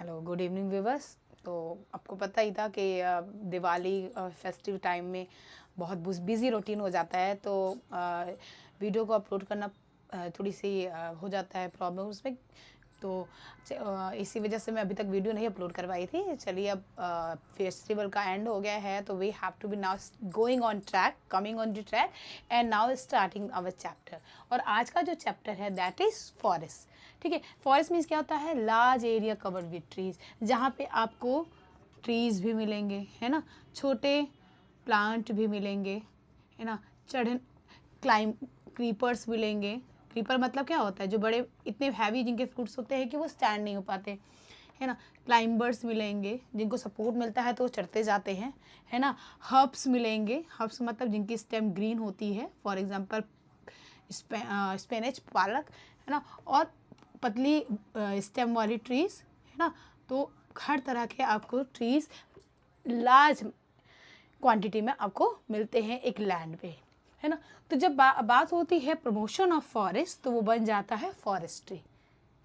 Hello, good evening viewers. तो आपको पता ही था कि दिवाली फेस्टिव टाइम में बहुत बिज़ी रूटीन हो जाता है, तो वीडियो को अपलोड करना थोड़ी सी हो जाता है प्रॉब्लम उसमें। तो इसी वजह से मैं अभी तक वीडियो नहीं अपलोड करवाई थी। चलिए, अब फेस्टिवल का एंड हो गया है, तो we have to be now going on track, coming on the track and now starting our chapter. और आज का जो चैप्टर है दैट इज़ फॉरेस्ट। ठीक है, फॉरेस्ट मीन्स क्या होता है? Large area covered with trees, जहाँ पे आपको ट्रीज़ भी मिलेंगे, है ना, छोटे प्लांट भी मिलेंगे, है ना, चढ़ क्रीपर्स मिलेंगे। क्रीपर मतलब क्या होता है? जो बड़े इतने हैवी जिनके फ्रूट्स होते हैं कि वो स्टैंड नहीं हो पाते, है ना। क्लाइंबर्स मिलेंगे, जिनको सपोर्ट मिलता है तो वो चढ़ते जाते हैं, है ना। हर्ब्स मिलेंगे, हर्ब्स मतलब जिनकी स्टेम ग्रीन होती है, फॉर एग्जांपल स्पेनिच, पालक, है ना। और पतली स्टेम वाली ट्रीज़, है ना। तो हर तरह के आपको ट्रीज़ लार्ज क्वांटिटी में आपको मिलते हैं एक लैंड पे, है ना। तो जब बात होती है प्रमोशन ऑफ फॉरेस्ट, तो वो बन जाता है फॉरेस्ट्री,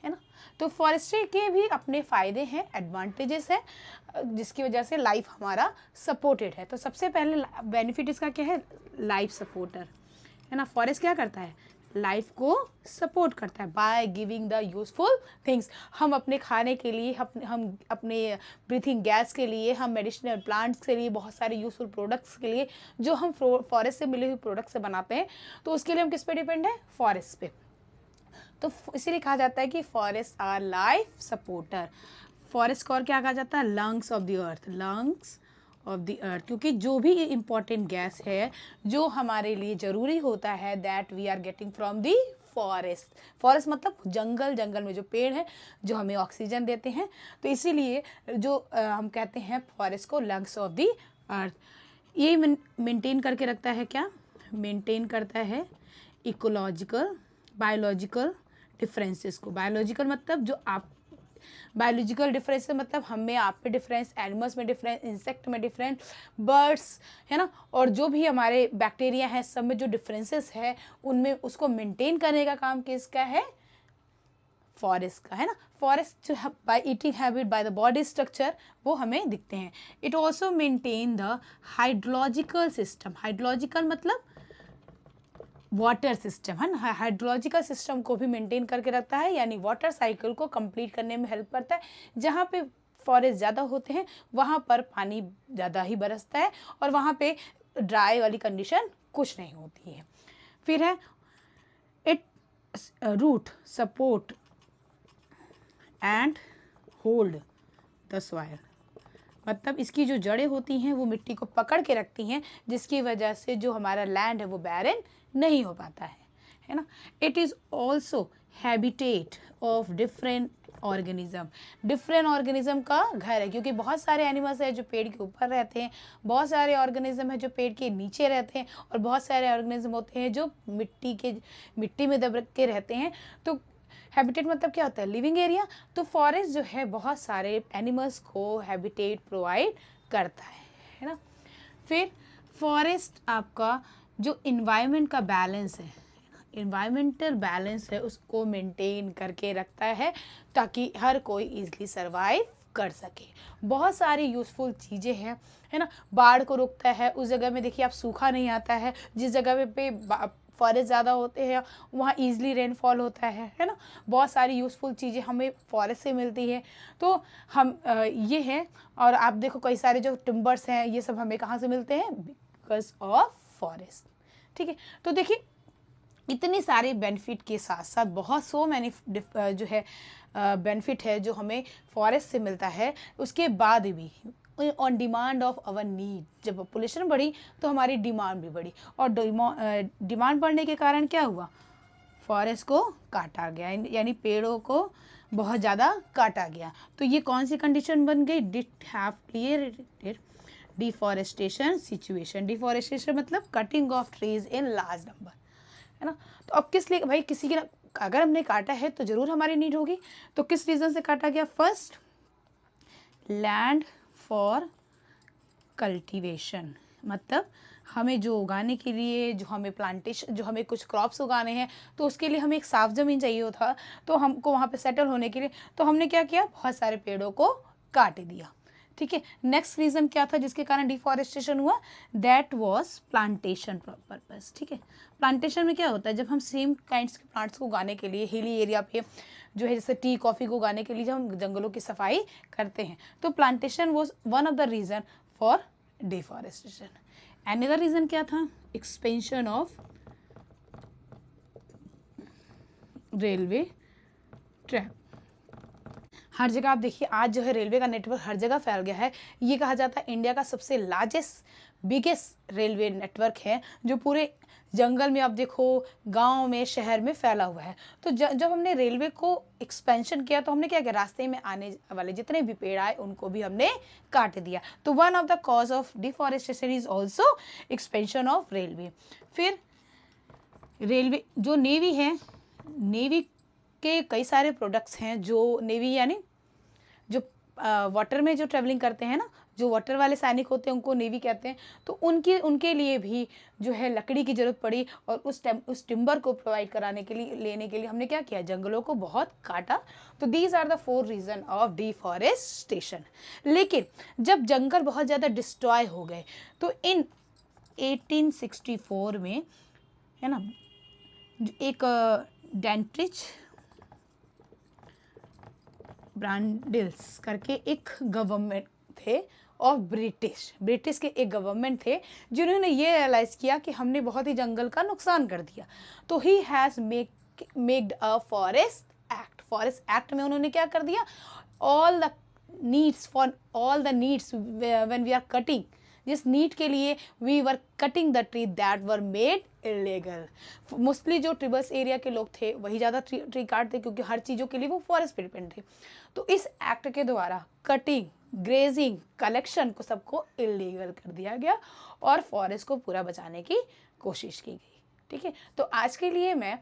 है ना। तो फॉरेस्ट्री के भी अपने फ़ायदे हैं, एडवांटेजेस हैं, जिसकी वजह से लाइफ हमारा सपोर्टेड है। तो सबसे पहले बेनिफिट इसका क्या है? लाइफ सपोर्टर, है ना। फॉरेस्ट क्या करता है? लाइफ को सपोर्ट करता है by giving the useful things. हम अपने खाने के लिए, हम अपने ब्रीथिंग गैस के लिए, हम मेडिसिनल प्लांट्स के लिए, बहुत सारे यूजफुल प्रोडक्ट्स के लिए जो हम फॉरेस्ट से मिले हुए प्रोडक्ट्स से बनाते हैं, तो उसके लिए हम किस पे डिपेंड है? फॉरेस्ट पे। तो इसीलिए कहा जाता है कि forest our life supporter. Forest को और क्या कहा जाता है? Lungs of the earth, lungs of the earth. क्योंकि जो भी इम्पॉर्टेंट गैस है जो हमारे लिए ज़रूरी होता है, that we are getting from the forest. Forest मतलब जंगल, जंगल में जो पेड़ हैं जो हमें ऑक्सीजन देते हैं। तो इसीलिए जो हम कहते हैं फॉरेस्ट को लंग्स ऑफ द अर्थ। ये मेंटेन करके रखता है, क्या मेंटेन करता है? इकोलॉजिकल, बायोलॉजिकल डिफरेंसेस को। बायोलॉजिकल मतलब जो आप, बायोलॉजिकल डिफरेंस मतलब हम में, आप में डिफरेंस, एनिमल्स में डिफरेंस, इंसेक्ट में डिफरेंस, बर्ड्स, है ना। और जो भी हमारे बैक्टीरिया हैं, सब में जो डिफरेंसेस है, उनमें उसको मेंटेन करने का काम किसका है? फॉरेस्ट का, है ना। फॉरेस्ट जो है by eating habit, by the body structure, वो हमें दिखते हैं। It also maintain the hydrological system. Hydrological मतलब वाटर सिस्टम, है ना। हाइड्रोलॉजिकल सिस्टम को भी मेंटेन करके रखता है, यानी वाटर साइकिल को कंप्लीट करने में हेल्प करता है। जहाँ पे फॉरेस्ट ज़्यादा होते हैं वहाँ पर पानी ज़्यादा ही बरसता है, और वहाँ पे ड्राई वाली कंडीशन कुछ नहीं होती है। फिर है it root support and hold the soil. मतलब इसकी जो जड़ें होती हैं वो मिट्टी को पकड़ के रखती हैं, जिसकी वजह से जो हमारा लैंड है वो बैरन नहीं हो पाता है ना। It is also habitat of different organism. Different organism का घर है, क्योंकि बहुत सारे एनिमल्स हैं जो पेड़ के ऊपर रहते हैं, बहुत सारे ऑर्गेनिज्म हैं जो पेड़ के नीचे रहते हैं, और बहुत सारे ऑर्गेनिज्म होते हैं जो मिट्टी में दब के रहते हैं। तो हैबिटेट मतलब क्या होता है? Living area. तो फॉरेस्ट जो है बहुत सारे एनिमल्स को हैबिटेट प्रोवाइड करता है ना। फिर फॉरेस्ट आपका जो इन्वायरमेंट का बैलेंस है, इन्वायरमेंटल बैलेंस है, उसको मेंटेन करके रखता है, ताकि हर कोई इजीली सरवाइव कर सके। बहुत सारी यूज़फुल चीज़ें हैं, है ना। बाढ़ को रोकता है, उस जगह में देखिए आप सूखा नहीं आता है। जिस जगह पे फॉरेस्ट ज़्यादा होते हैं वहाँ ईजिली रेनफॉल होता है ना। बहुत सारी यूज़फुल चीज़ें हमें फॉरेस्ट से मिलती है। तो हम ये हैं। और आप देखो कई सारे जो टिम्बर्स हैं, ये सब हमें कहाँ से मिलते हैं? Because of forest. ठीक है, तो देखिए इतने सारे बेनिफिट के साथ साथ बहुत सो मैनी जो है बेनिफिट है जो हमें फॉरेस्ट से मिलता है। उसके बाद भी on demand of our need, जब पॉपुलेशन बढ़ी तो हमारी डिमांड भी बढ़ी, और डिमांड बढ़ने के कारण क्या हुआ? फॉरेस्ट को काटा गया, यानी पेड़ों को बहुत ज़्यादा काटा गया। तो ये कौन सी कंडीशन बन गई? Did have created deforestation situation. Deforestation मतलब cutting of trees in large number, है ना। तो अब किस लिए भाई? किसी के, अगर हमने काटा है तो ज़रूर हमारी नीड होगी। तो किस रीज़न से काटा गया? फर्स्ट, लैंड फॉर कल्टीवेशन, मतलब हमें जो उगाने के लिए, जो हमें प्लांटेशन, जो हमें कुछ क्रॉप्स उगाने हैं, तो उसके लिए हमें एक साफ ज़मीन चाहिए होता, तो हमको वहाँ पे सेटल होने के लिए तो हमने क्या किया, बहुत सारे पेड़ों को काट दिया। ठीक है, नेक्स्ट रीज़न क्या था जिसके कारण डिफॉरेस्टेशन हुआ, दैट वाज प्लांटेशन पर्पस। ठीक है, प्लांटेशन में क्या होता है, जब हम सेम काइंड्स के प्लांट्स को उगाने के लिए हिली एरिया पे जो है, जैसे टी कॉफ़ी को उगाने के लिए जब हम जंगलों की सफाई करते हैं, तो plantation was one of the reason for deforestation. Another reason क्या था, एक्सपेंशन ऑफ रेलवे ट्रैक। हर जगह आप देखिए आज जो है रेलवे का नेटवर्क हर जगह फैल गया है। ये कहा जाता है इंडिया का सबसे लार्जेस्ट बिगेस्ट रेलवे नेटवर्क है, जो पूरे जंगल में आप देखो, गांव में, शहर में फैला हुआ है। तो जब हमने रेलवे को एक्सपेंशन किया तो हमने क्या किया, रास्ते में आने वाले जितने भी पेड़ आए उनको भी हमने काट दिया। तो one of the cause of deforestation is also expansion of railway. फिर रेलवे जो नेवी है, नेवी के कई सारे प्रोडक्ट्स हैं, जो नेवी यानी जो वाटर में जो ट्रैवलिंग करते हैं ना, जो वाटर वाले सैनिक होते हैं उनको नेवी कहते हैं। तो उनके लिए भी जो है लकड़ी की ज़रूरत पड़ी, और उस टिम्बर को प्रोवाइड कराने के लिए, लेने के लिए हमने क्या किया, जंगलों को बहुत काटा। तो these are the 4 reason of deforestation. लेकिन जब जंगल बहुत ज़्यादा डिस्ट्रॉय हो गए तो इन 1864 में, है ना, एक डेंट्रिच ब्रांडिल्स करके एक गवर्नमेंट थे और ब्रिटिश के एक गवर्नमेंट थे, जिन्होंने ये रियलाइज़ किया कि हमने बहुत ही जंगल का नुकसान कर दिया। तो he has made a forest act में उन्होंने क्या कर दिया, all the needs when we are cutting, जिस नीड के लिए we were cutting the tree that were made illegal. Mostly जो ट्रिबल्स एरिया के लोग थे वही ज़्यादा ट्री काटते, क्योंकि हर चीज़ों के लिए वो फॉरेस्ट पे डिपेंड थे। तो इस एक्ट के द्वारा कटिंग, ग्रेजिंग, कलेक्शन को सबको इलीगल कर दिया गया और फॉरेस्ट को पूरा बचाने की कोशिश की गई। ठीक है, तो आज के लिए मैं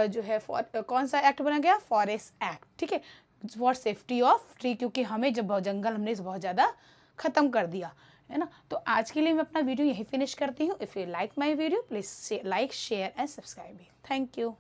जो है कौन सा एक्ट बना गया, फॉरेस्ट एक्ट। ठीक है, फॉर सेफ्टी ऑफ ट्री, क्योंकि हमें जब जंगल हमने बहुत ज़्यादा ख़त्म कर दिया, है ना। तो आज के लिए मैं अपना वीडियो यहीं फिनिश करती हूँ। If you like my video please like, share and subscribe me. Thank you.